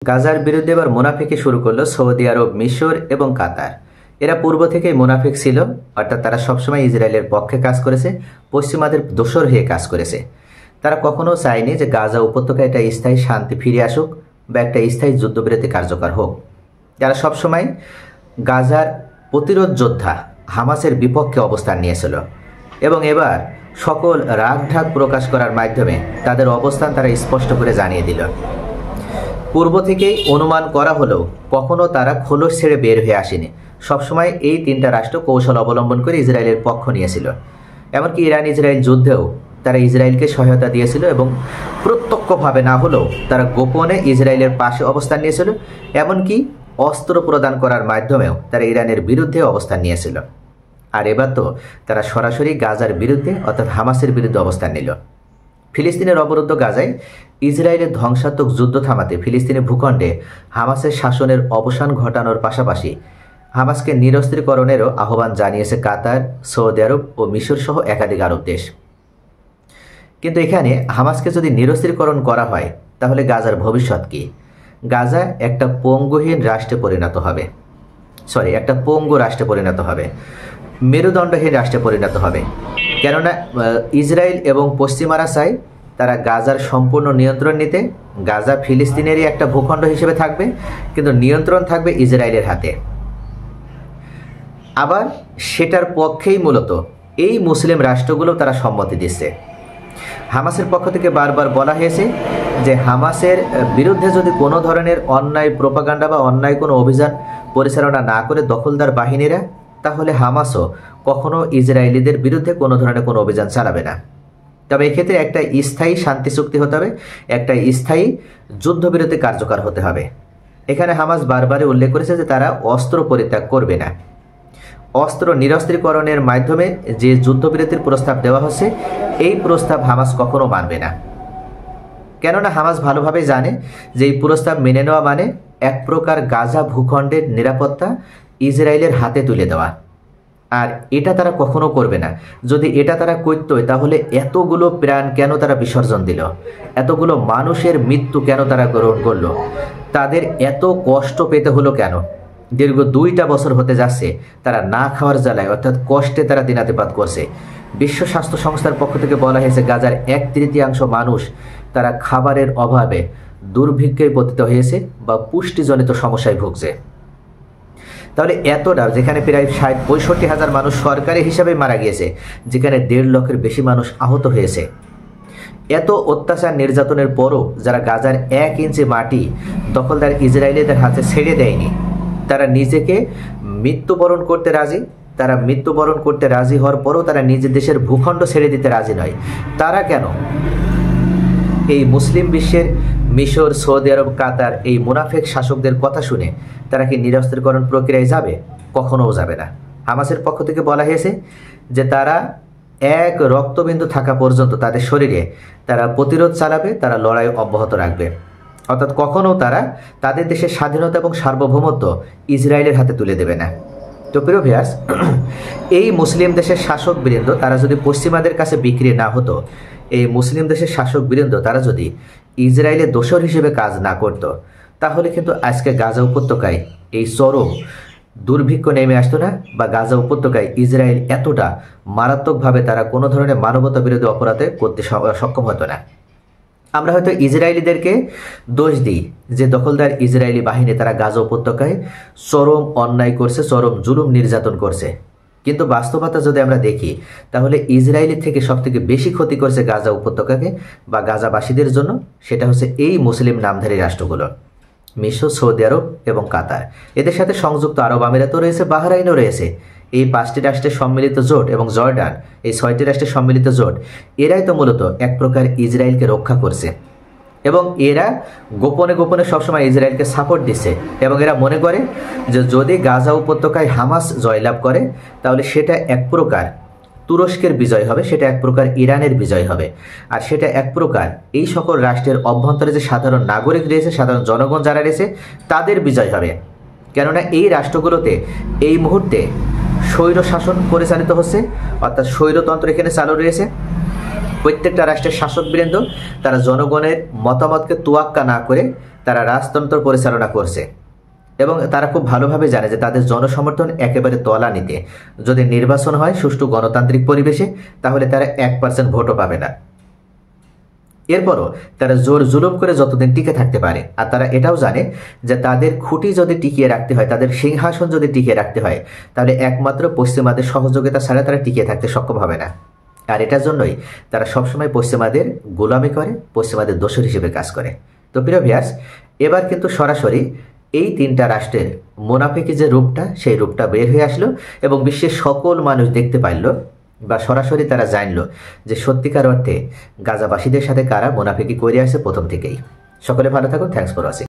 গাজার বিরুদ্ধে এবার মুনাফিকি শুরু করলো সৌদি আরব, মিশর এবং কাতার। এরা পূর্ব থেকেই মুনাফিক ছিল, অর্থাৎ তারা সবসময় ইসরায়েলের পক্ষে কাজ করেছে, পশ্চিমাদের দোসর হয়ে কাজ করেছে। তারা কখনো চায়নি যে গাজা উপত্যকায় একটা স্থায়ী শান্তি ফিরে আসুক বা একটা স্থায়ী যুদ্ধবিরতি কার্যকর হোক। তারা সবসময় গাজার প্রতিরোধ যোদ্ধা হামাসের বিপক্ষে অবস্থান নিয়েছিল এবং এবার সকল রাগঢাক প্রকাশ করার মাধ্যমে তাদের অবস্থান তারা স্পষ্ট করে জানিয়ে দিল। পূর্ব থেকেই অনুমান করা হলেও কখনো তারা খোলস ছেড়ে বের হয়ে আসেনি। সবসময় এই তিনটা রাষ্ট্র কৌশল অবলম্বন করে ইসরায়েলের পক্ষ নিয়েছিল। এমনকি ইরান ইসরায়েল যুদ্ধেও তারা ইসরায়েলকে সহায়তা দিয়েছিল এবং প্রত্যক্ষভাবে না হলেও তারা গোপনে ইসরায়েলের পাশে অবস্থান নিয়েছিল। এমনকি অস্ত্র প্রদান করার মাধ্যমেও তারা ইরানের বিরুদ্ধে অবস্থান নিয়েছিল। আর এবার তো তারা সরাসরি গাজার বিরুদ্ধে অর্থাৎ হামাসের বিরুদ্ধে অবস্থান নিল। ফিলিস্তিনের অবরুদ্ধ গাজায় ইসরায়েলের ধ্বংসাত্মক যুদ্ধ থামাতে ফিলিস্তিনি ভূখণ্ডে হামাসের শাসনের অবসান ঘটানোর পাশাপাশি হামাসকে নিরস্ত্রীকরণেরও আহ্বান জানিয়েছে কাতার, সৌদি আরব ও মিশর সহ একাধিক আরব দেশ। কিন্তু এখানে হামাসকে যদি নিরস্ত্রীকরণ করা হয় তাহলে গাজার ভবিষ্যৎ কী? গাজা একটা পঙ্গুহীন রাষ্ট্রে পরিণত হবে, একটা পঙ্গু রাষ্ট্রে পরিণত হবে, মেরুদণ্ডহীন রাষ্ট্রে পরিণত হবে। কেননা ইসরায়েল এবং পশ্চিমারা চায় তারা গাজার সম্পূর্ণ নিয়ন্ত্রণ নিতে। গাজা ফিলিস্তিনেরই একটা ভূখণ্ড হিসেবে থাকবে, কিন্তু নিয়ন্ত্রণ থাকবে ইসরায়েলের হাতে। আবার সেটার পক্ষেই মূলত এই মুসলিম রাষ্ট্রগুলো তারা সম্মতি দিচ্ছে। হামাসের পক্ষ থেকে বারবার বলা হয়েছে যে হামাসের বিরুদ্ধে যদি কোনো ধরনের অন্যায় প্রোপাগান্ডা বা অন্যায় কোনো অভিযান পরিচালনা না করে দখলদার বাহিনীরা, তাহলে হামাসও কখনো ইসরায়েলিদের বিরুদ্ধে কোনো ধরনের কোনো অভিযান চালাবে না। তবে এক্ষেত্রে একটা স্থায়ী শান্তি চুক্তি হতে হবে, একটা স্থায়ী যুদ্ধবিরতি কার্যকর হতে হবে। এখানে হামাস বারবারই উল্লেখ করেছে যে তারা অস্ত্র পরিত্যাগ করবে না। অস্ত্র নিরস্ত্রীকরণের মাধ্যমে যে যুদ্ধবিরতির প্রস্তাব দেওয়া হচ্ছে, এই প্রস্তাব হামাস কখনো মানবে না। কেননা হামাস ভালোভাবে জানে যে এই প্রস্তাব মেনে নেওয়া মানে এক প্রকার গাজা ভূখণ্ডের নিরাপত্তা ইসরায়েলের হাতে তুলে দেওয়া। আর এটা তারা কখনো করবে না। যদি এটা তারা করতই তাহলে এতগুলো প্রাণ কেন তারা বিসর্জন দিল, এতগুলো মানুষের মৃত্যু কেন তারা গ্রহণ করলো, তাদের এত কষ্ট পেতে হলো কেন? দীর্ঘ 2টা বছর হতে যাচ্ছে তারা না খাওয়ার জ্বালায় অর্থাৎ কষ্টে তারা দিনাতিপাত করছে। বিশ্ব স্বাস্থ্য সংস্থার পক্ষ থেকে বলা হয়েছে গাজার 1/3 মানুষ তারা খাবারের অভাবে দুর্ভিক্ষে পতিত হয়েছে বা পুষ্টিজনিত সমস্যায় ভুগছে। তাহলে এতটা, যেখানে প্রায় 65,000 মানুষ সরকারি হিসাবে মারা গিয়েছে, যেখানে 1.5 লক্ষের বেশি মানুষ আহত হয়েছে, এত অত্যাচার নির্যাতনের পরও যারা গাজার 1 ইঞ্চি মাটি দখলদার ইসরায়েলিদের হাতে ছেড়ে দেয়নি, তারা নিজেকে মৃত্যুবরণ করতে রাজি। তারা মৃত্যুবরণ করতে রাজি হওয়ার পরও তারা নিজ দেশের ভূখণ্ড ছেড়ে দিতে রাজি নয়। তারা কেন এই মুসলিম বিশ্বের মিশর, সৌদি আরব, কাতার এই মুনাফেক শাসকদের কথা শুনে তারা কি নিরস্ত্রীকরণ প্রক্রিয়ায় যাবে? কখনোও যাবে না। হামাসের পক্ষ থেকে বলা হয়েছে যে তারা এক রক্তবিন্দু থাকা পর্যন্ত তাদের শরীরে তারা প্রতিরোধ চালাবে, তারা লড়াই অব্যাহত রাখবে। অর্থাৎ কখনও তারা তাদের দেশের স্বাধীনতা এবং সার্বভৌমত্ব ইসরায়েলের হাতে তুলে দেবে না। তো প্রিয় ভিউয়ার্স, এই মুসলিম দেশের শাসকবৃন্দ তারা যদি পশ্চিমাদের কাছে বিক্রি না হতো, এই মুসলিম দেশের শাসকবৃন্দ তারা যদি ইসরায়েলের দোসর হিসেবে কাজ না করত, তাহলে কিন্তু আজকে গাজা উপত্যকায় এই চরম দুর্ভিক্ষ নেমে আসতো না, বা গাজা উপত্যকায় ইসরায়েল এতটা মারাত্মকভাবে তারা কোনো ধরনের মানবতা বিরোধী অপরাধে করতে সক্ষম হতো না। আমরা হয়তো ইসরায়েলিদেরকে দোষ দিই যে দখলদার ইসরায়েলি বাহিনী তারা গাজা উপত্যকায় চরম অন্যায় করছে, চরম জুলুম নির্যাতন করছে। কিন্তু বাস্তবতা যদি আমরা দেখি, তাহলে ইসরায়েলি থেকে সবথেকে বেশি ক্ষতি করছে গাজা উপত্যকাকে বা গাজাবাসীদের জন্য, সেটা হচ্ছে এই মুসলিম নামধারী রাষ্ট্রগুলো, মিশর, সৌদি আরব এবং কাতার। এদের সাথে সংযুক্ত আরব আমিরাতও রয়েছে, বাহরাইনও রয়েছে। এই 5টি রাষ্ট্রের সম্মিলিত জোট এবং জর্ডান, এই 6টি রাষ্ট্রের সম্মিলিত জোট, এরাই তো মূলত এক প্রকার ইসরায়েলকে রক্ষা করছে এবং এরা গোপনে গোপনে সবসময় ইসরায়েলকে সাপোর্ট দিচ্ছে। এবং এরা মনে করে যে যদি গাজা উপত্যকায় হামাস জয়লাভ করে তাহলে সেটা এক প্রকার তুরস্কের বিজয় হবে, সেটা এক প্রকার ইরানের বিজয় হবে, আর সেটা এক প্রকার এই সকল রাষ্ট্রের অভ্যন্তরে যে সাধারণ নাগরিক রয়েছে, সাধারণ জনগণ যারা রয়েছে, তাদের বিজয় হবে। কেননা এই রাষ্ট্রগুলোতে এই মুহূর্তে স্বৈর শাসন পরিচালিত হচ্ছে, অর্থাৎ স্বৈরতন্ত্র এখানে চালু রয়েছে। প্রত্যেকটা রাষ্ট্রের শাসকবৃন্দ তারা জনগণের মতামতকে তোয়াক্কা না করে তারা রাজতন্ত্র পরিচালনা করছে এবং তারা খুব ভালোভাবে জানে যে তাদের জনসমর্থন একেবারে তলানিতে। যদি নির্বাচন হয় সুষ্ঠু গণতান্ত্রিক পরিবেশে, তাহলে তারা 1% ভোটও পাবে না। এরপরও তারা জোর জুলুম করে যতদিন টিকে থাকতে পারে। আর তারা এটাও জানে যে তাদের খুঁটি যদি টিকিয়ে রাখতে হয়, তাদের সিংহাসন যদি টিকিয়ে রাখতে হয়, তাহলে একমাত্র পশ্চিমাদের সহযোগিতা ছাড়া তারা টিকিয়ে থাকতে সক্ষম হবে না। আর এটার জন্যই তারা সবসময় পশ্চিমাদের গোলামি করে, পশ্চিমাদের দোসর হিসেবে কাজ করে। তো প্রিয় ভিউয়ার্স, এবার কিন্তু সরাসরি এই তিনটা রাষ্ট্রের মুনাফিকি যে রূপটা, সেই রূপটা বের হয়ে আসলো এবং বিশ্বের সকল মানুষ দেখতে পাইল বা সরাসরি তারা জানলো যে সত্যিকার অর্থে গাজাবাসীদের সাথে কারা মুনাফিকি করে আসে প্রথম থেকেই। সকলে ভালো থাকুন। Thanks for watching.